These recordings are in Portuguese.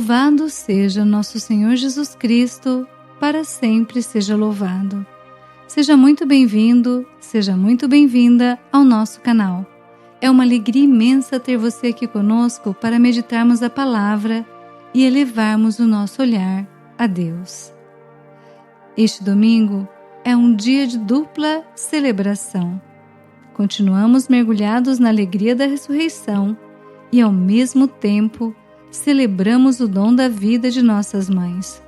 Louvado seja nosso Senhor Jesus Cristo, para sempre seja louvado. Seja muito bem-vindo, seja muito bem-vinda ao nosso canal. É uma alegria imensa ter você aqui conosco para meditarmos a palavra e elevarmos o nosso olhar a Deus. Este domingo é um dia de dupla celebração. Continuamos mergulhados na alegria da ressurreição e, ao mesmo tempo, celebramos o dom da vida de nossas mães.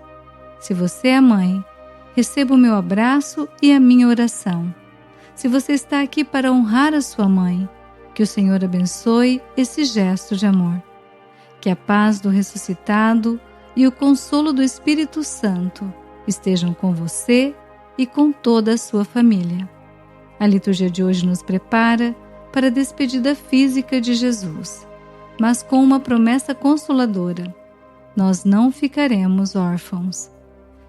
Se você é mãe, receba o meu abraço e a minha oração. Se você está aqui para honrar a sua mãe, que o Senhor abençoe esse gesto de amor. Que a paz do ressuscitado e o consolo do Espírito Santo estejam com você e com toda a sua família. A liturgia de hoje nos prepara para a despedida física de Jesus, mas com uma promessa consoladora: nós não ficaremos órfãos.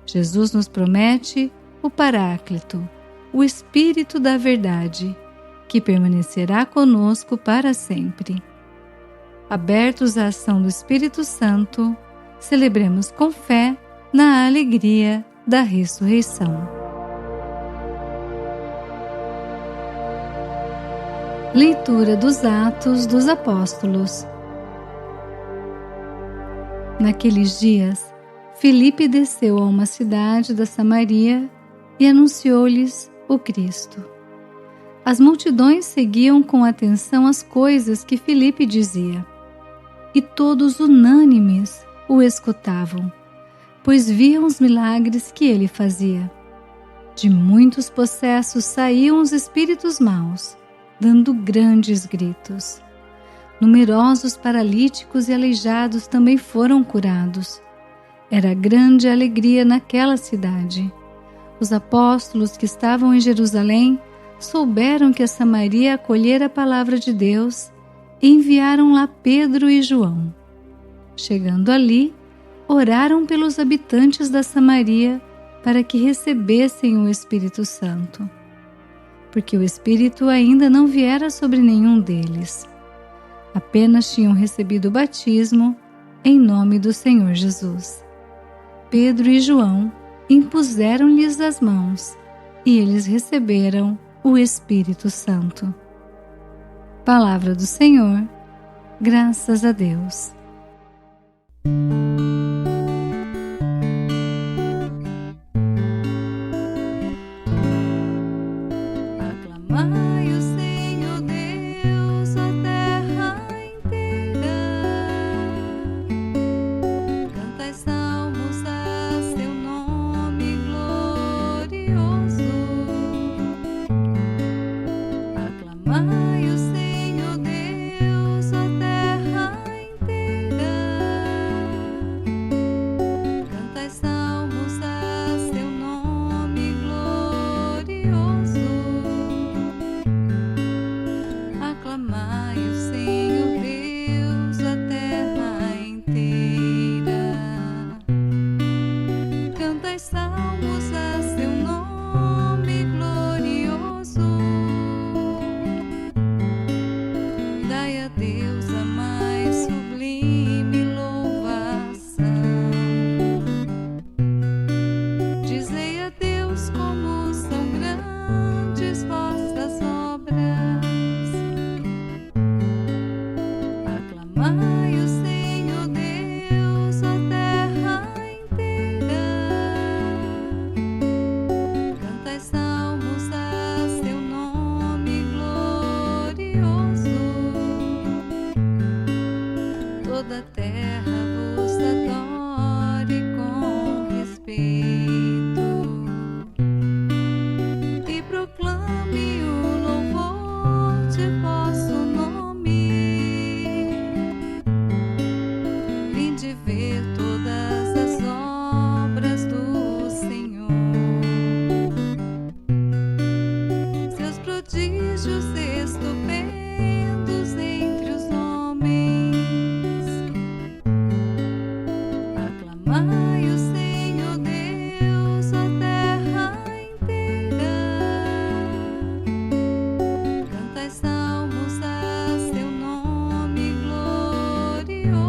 Jesus nos promete o Paráclito, o Espírito da Verdade, que permanecerá conosco para sempre. Abertos à ação do Espírito Santo, celebremos com fé na alegria da ressurreição. Leitura dos Atos dos Apóstolos. Naqueles dias, Filipe desceu a uma cidade da Samaria e anunciou-lhes o Cristo. As multidões seguiam com atenção as coisas que Filipe dizia, e todos unânimes o escutavam, pois viam os milagres que ele fazia. De muitos possessos saíam os espíritos maus, dando grandes gritos. Numerosos paralíticos e aleijados também foram curados. Era grande alegria naquela cidade. Os apóstolos que estavam em Jerusalém souberam que a Samaria acolhera a palavra de Deus e enviaram lá Pedro e João. Chegando ali, oraram pelos habitantes da Samaria para que recebessem o Espírito Santo, porque o Espírito ainda não viera sobre nenhum deles. Apenas tinham recebido o batismo em nome do Senhor Jesus. Pedro e João impuseram-lhes as mãos e eles receberam o Espírito Santo. Palavra do Senhor, graças a Deus. Aclamai o Senhor Deus, ó terra inteira. Cantai salmos a seu nome glorioso. Aclamai o Senhor Deus, ó terra inteira. Cantai salmos a seu nome glorioso. Aclamai o Senhor Deus, a terra inteira. Cantai salmos a seu nome glorioso. Dai a Deus a mais sublime louvação. Dizei a Deus como são grandes vossas obras. Aclamai o Senhor Deus, ó terra inteira. Cantai salmos a seu nome glorioso. Toda a terra vos adore com respeito e proclame o louvor de vosso nome. Vinde ver todas as obras do Senhor, seus prodígios estupendos entre os homens. Aclamai o Senhor Deus, ó terra inteira. Cantai salmos a seu nome glorioso.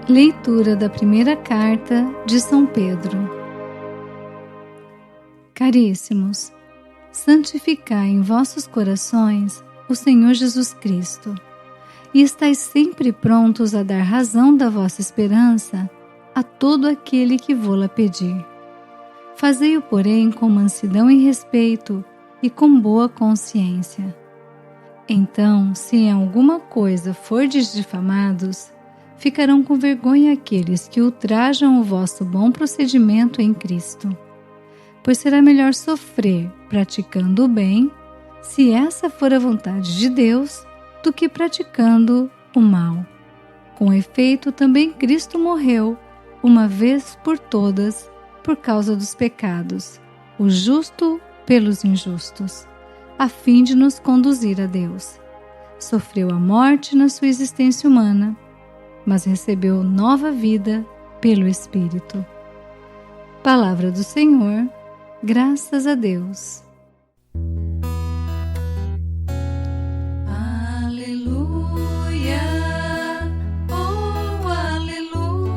Leitura da primeira carta de São Pedro. Caríssimos, santificai em vossos corações o Senhor Jesus Cristo, e estais sempre prontos a dar razão da vossa esperança a todo aquele que vô-la pedir. Fazei-o, porém, com mansidão e respeito e com boa consciência. Então, se em alguma coisa fordes difamados, ficarão com vergonha aqueles que ultrajam o vosso bom procedimento em Cristo. Pois será melhor sofrer praticando o bem, se essa for a vontade de Deus, do que praticando o mal. Com efeito, também Cristo morreu, uma vez por todas, por causa dos pecados, o justo pelos injustos, a fim de nos conduzir a Deus. Sofreu a morte na sua existência humana, mas recebeu nova vida pelo Espírito. Palavra do Senhor, graças a Deus. Aleluia, oh aleluia,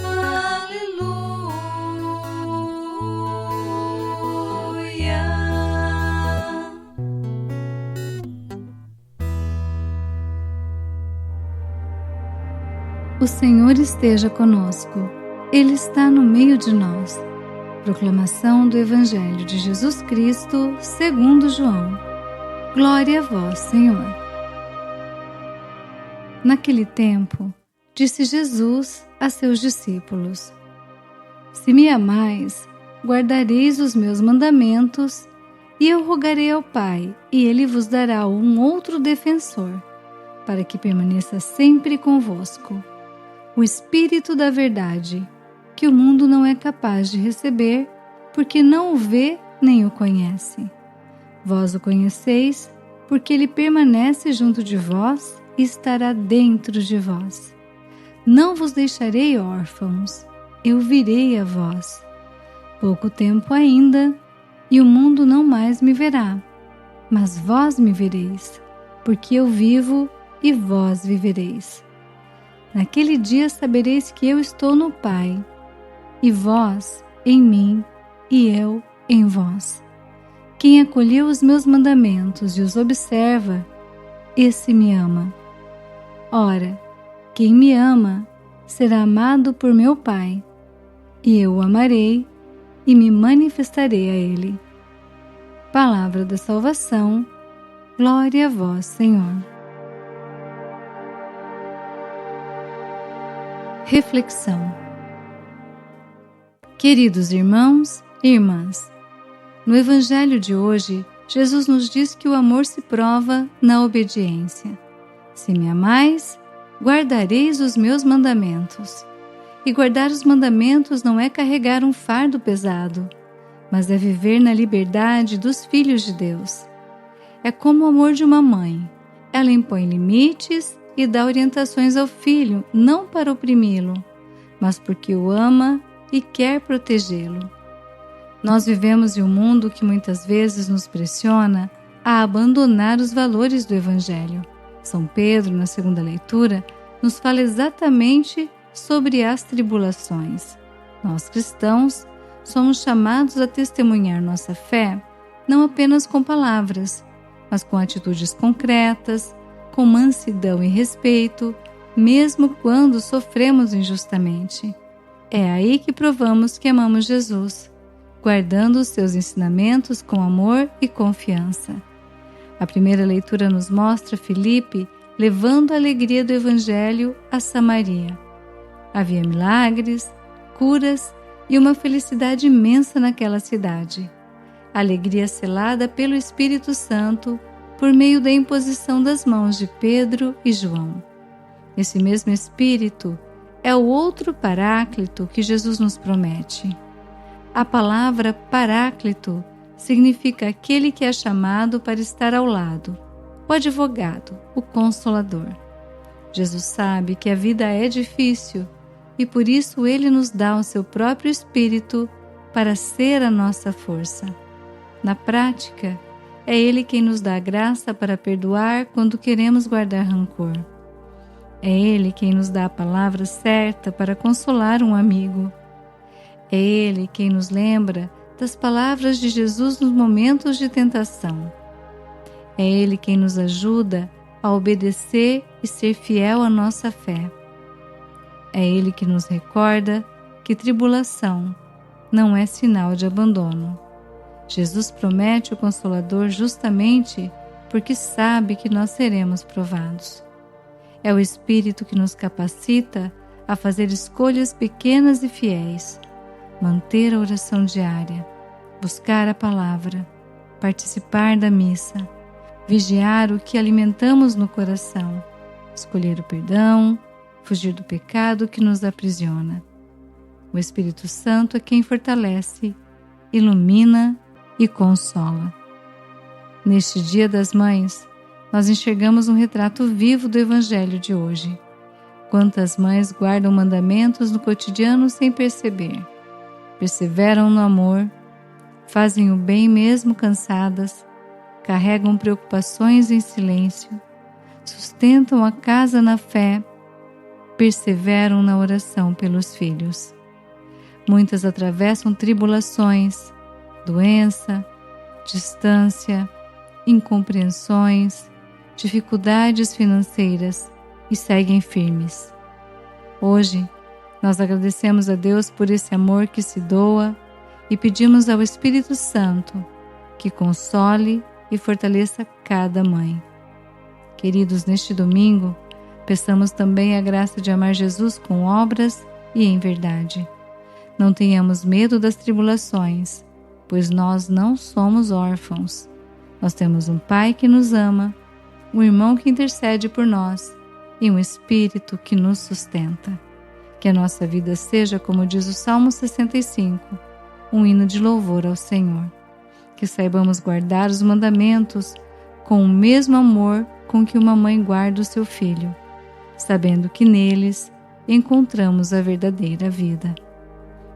aleluia. O Senhor esteja conosco, Ele está no meio de nós. Proclamação do Evangelho de Jesus Cristo segundo João. Glória a vós, Senhor. Naquele tempo, disse Jesus a seus discípulos: Se me amais, guardareis os meus mandamentos, e eu rogarei ao Pai, e Ele vos dará um outro defensor, para que permaneça sempre convosco. O Espírito da Verdade, que o mundo não é capaz de receber, porque não o vê nem o conhece. Vós o conheceis, porque ele permanece junto de vós e estará dentro de vós. Não vos deixarei órfãos, eu virei a vós. Pouco tempo ainda, e o mundo não mais me verá, mas vós me vereis, porque eu vivo e vós vivereis. Naquele dia sabereis que eu estou no Pai, e vós em mim, e eu em vós. Quem acolheu os meus mandamentos e os observa, esse me ama. Ora, quem me ama será amado por meu Pai, e eu o amarei e me manifestarei a ele. Palavra da salvação, glória a vós, Senhor. Reflexão. Queridos irmãos e irmãs, no Evangelho de hoje, Jesus nos diz que o amor se prova na obediência. Se me amais, guardareis os meus mandamentos. E guardar os mandamentos não é carregar um fardo pesado, mas é viver na liberdade dos filhos de Deus. É como o amor de uma mãe. Ela impõe limites e dá orientações ao filho, não para oprimi-lo, mas porque o ama e quer protegê-lo. Nós vivemos em um mundo que muitas vezes nos pressiona a abandonar os valores do Evangelho. São Pedro, na segunda leitura, nos fala exatamente sobre as tribulações. Nós cristãos somos chamados a testemunhar nossa fé não apenas com palavras, mas com atitudes concretas, com mansidão e respeito, mesmo quando sofremos injustamente. É aí que provamos que amamos Jesus, guardando os seus ensinamentos com amor e confiança. A primeira leitura nos mostra Filipe levando a alegria do Evangelho a Samaria. Havia milagres, curas e uma felicidade imensa naquela cidade. A alegria selada pelo Espírito Santo por meio da imposição das mãos de Pedro e João. Esse mesmo Espírito é o outro Paráclito que Jesus nos promete. A palavra Paráclito significa aquele que é chamado para estar ao lado, o advogado, o consolador. Jesus sabe que a vida é difícil e por isso Ele nos dá o seu próprio Espírito para ser a nossa força. Na prática, é Ele quem nos dá a graça para perdoar quando queremos guardar rancor. É Ele quem nos dá a palavra certa para consolar um amigo. É Ele quem nos lembra das palavras de Jesus nos momentos de tentação. É Ele quem nos ajuda a obedecer e ser fiel à nossa fé. É Ele que nos recorda que tribulação não é sinal de abandono. Jesus promete o Consolador justamente porque sabe que nós seremos provados. É o Espírito que nos capacita a fazer escolhas pequenas e fiéis, manter a oração diária, buscar a palavra, participar da missa, vigiar o que alimentamos no coração, escolher o perdão, fugir do pecado que nos aprisiona. O Espírito Santo é quem fortalece, ilumina e consola. Neste Dia das Mães, nós enxergamos um retrato vivo do Evangelho de hoje. Quantas mães guardam mandamentos no cotidiano sem perceber, perseveram no amor, fazem o bem mesmo cansadas, carregam preocupações em silêncio, sustentam a casa na fé, perseveram na oração pelos filhos. Muitas atravessam tribulações, doença, distância, incompreensões, dificuldades financeiras e seguem firmes. Hoje, nós agradecemos a Deus por esse amor que se doa e pedimos ao Espírito Santo que console e fortaleça cada mãe. Queridos, neste domingo, peçamos também a graça de amar Jesus com obras e em verdade. Não tenhamos medo das tribulações, pois nós não somos órfãos. Nós temos um Pai que nos ama, um irmão que intercede por nós e um Espírito que nos sustenta. Que a nossa vida seja, como diz o Salmo 65, um hino de louvor ao Senhor. Que saibamos guardar os mandamentos com o mesmo amor com que uma mãe guarda o seu filho, sabendo que neles encontramos a verdadeira vida.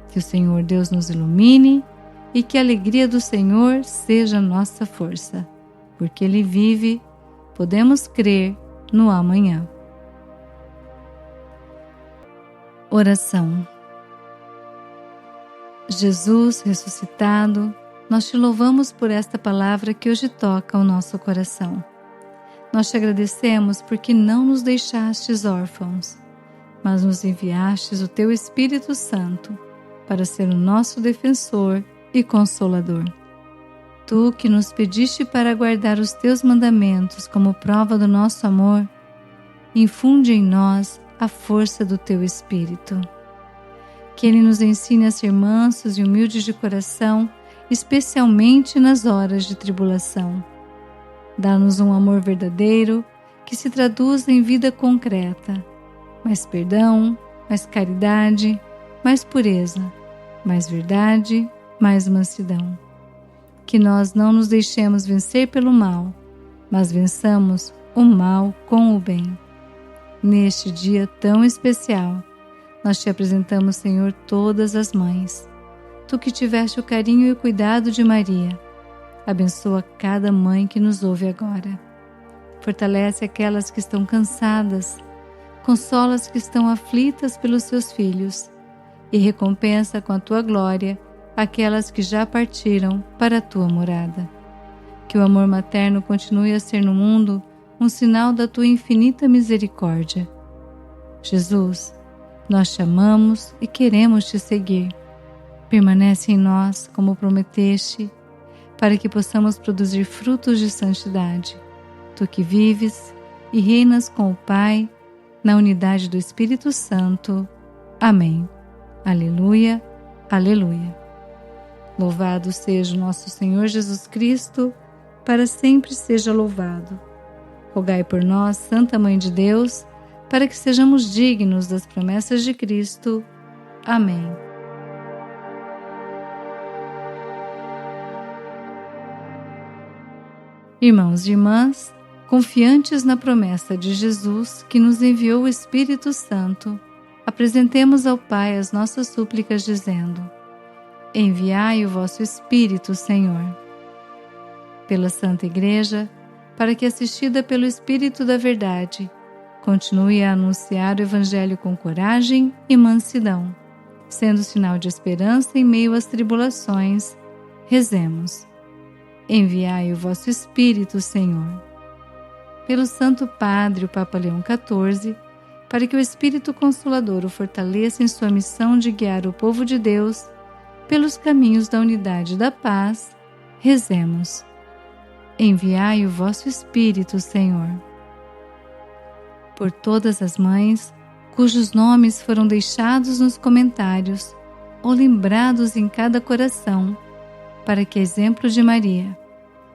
Que o Senhor Deus nos ilumine e que a alegria do Senhor seja nossa força. Porque Ele vive, podemos crer no amanhã. Oração. Jesus ressuscitado, nós te louvamos por esta palavra que hoje toca o nosso coração. Nós te agradecemos porque não nos deixastes órfãos, mas nos enviastes o teu Espírito Santo para ser o nosso defensor e consolador. Tu que nos pediste para guardar os teus mandamentos como prova do nosso amor, infunde em nós a força do teu Espírito. Que Ele nos ensine a ser mansos e humildes de coração, especialmente nas horas de tribulação. Dá-nos um amor verdadeiro que se traduz em vida concreta, mais perdão, mais caridade, mais pureza, mais verdade, mais mansidão. Que nós não nos deixemos vencer pelo mal, mas vençamos o mal com o bem. Neste dia tão especial, nós te apresentamos, Senhor, todas as mães. Tu que tiveste o carinho e o cuidado de Maria, abençoa cada mãe que nos ouve agora. Fortalece aquelas que estão cansadas, consola as que estão aflitas pelos seus filhos e recompensa com a tua glória aquelas que já partiram para a tua morada. Que o amor materno continue a ser no mundo um sinal da tua infinita misericórdia. Jesus, nós te amamos e queremos te seguir. Permanece em nós como prometeste, para que possamos produzir frutos de santidade. Tu que vives e reinas com o Pai, na unidade do Espírito Santo. Amém. Aleluia, aleluia. Louvado seja o nosso Senhor Jesus Cristo, para sempre seja louvado. Rogai por nós, Santa Mãe de Deus, para que sejamos dignos das promessas de Cristo. Amém. Irmãos e irmãs, confiantes na promessa de Jesus que nos enviou o Espírito Santo, apresentemos ao Pai as nossas súplicas dizendo: enviai o vosso Espírito, Senhor. Pela Santa Igreja, para que, assistida pelo Espírito da Verdade, Continue a anunciar o Evangelho com coragem e mansidão, sendo sinal de esperança em meio às tribulações. Rezemos. Enviai o vosso Espírito, Senhor. Pelo Santo Padre, o Papa Leão XIV, para que o Espírito Consolador o fortaleça em sua missão de guiar o povo de Deus pelos caminhos da unidade e da paz, rezemos. Enviai o vosso Espírito, Senhor. Por todas as mães cujos nomes foram deixados nos comentários ou lembrados em cada coração, para que, exemplo de Maria,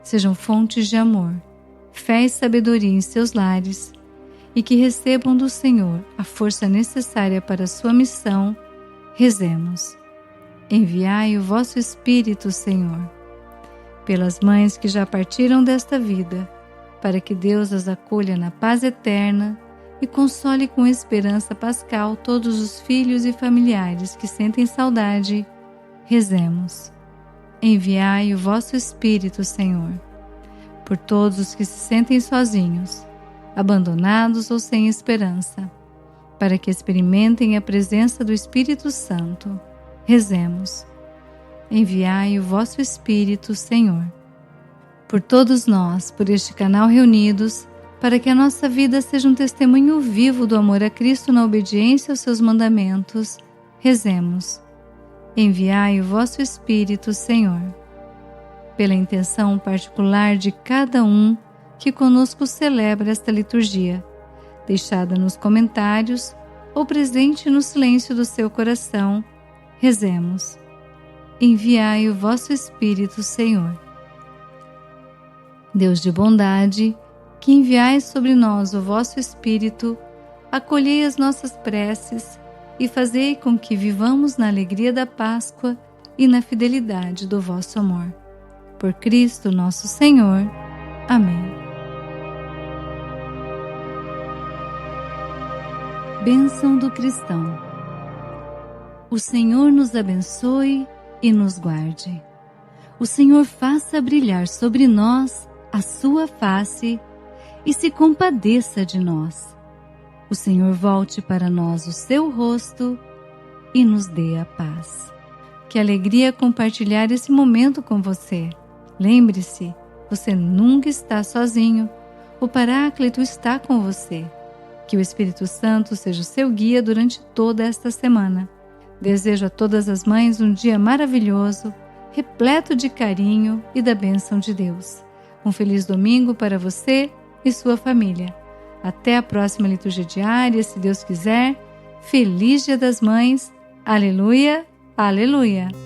sejam fontes de amor, fé e sabedoria em seus lares e que recebam do Senhor a força necessária para a sua missão, rezemos. Enviai o vosso Espírito, Senhor. Pelas mães que já partiram desta vida, para que Deus as acolha na paz eterna e console com esperança pascal todos os filhos e familiares que sentem saudade, rezemos. Enviai o vosso Espírito, Senhor. Por todos os que se sentem sozinhos, abandonados ou sem esperança, para que experimentem a presença do Espírito Santo, rezemos. Enviai o vosso Espírito, Senhor. Por todos nós, por este canal reunidos, para que a nossa vida seja um testemunho vivo do amor a Cristo na obediência aos seus mandamentos, rezemos. Enviai o vosso Espírito, Senhor. Pela intenção particular de cada um que conosco celebra esta liturgia, deixada nos comentários ou presente no silêncio do seu coração, rezemos. Enviai o vosso Espírito, Senhor. Deus de bondade, que enviais sobre nós o vosso Espírito, acolhei as nossas preces e fazei com que vivamos na alegria da Páscoa e na fidelidade do vosso amor. Por Cristo nosso Senhor. Amém. Bênção do cristão. O Senhor nos abençoe e nos guarde. O Senhor faça brilhar sobre nós a sua face e se compadeça de nós. O Senhor volte para nós o seu rosto e nos dê a paz. Que alegria compartilhar esse momento com você. Lembre-se, você nunca está sozinho. O Paráclito está com você. Que o Espírito Santo seja o seu guia durante toda esta semana. Desejo a todas as mães um dia maravilhoso, repleto de carinho e da bênção de Deus. Um feliz domingo para você e sua família. Até a próxima liturgia diária, se Deus quiser. Feliz Dia das Mães. Aleluia, aleluia.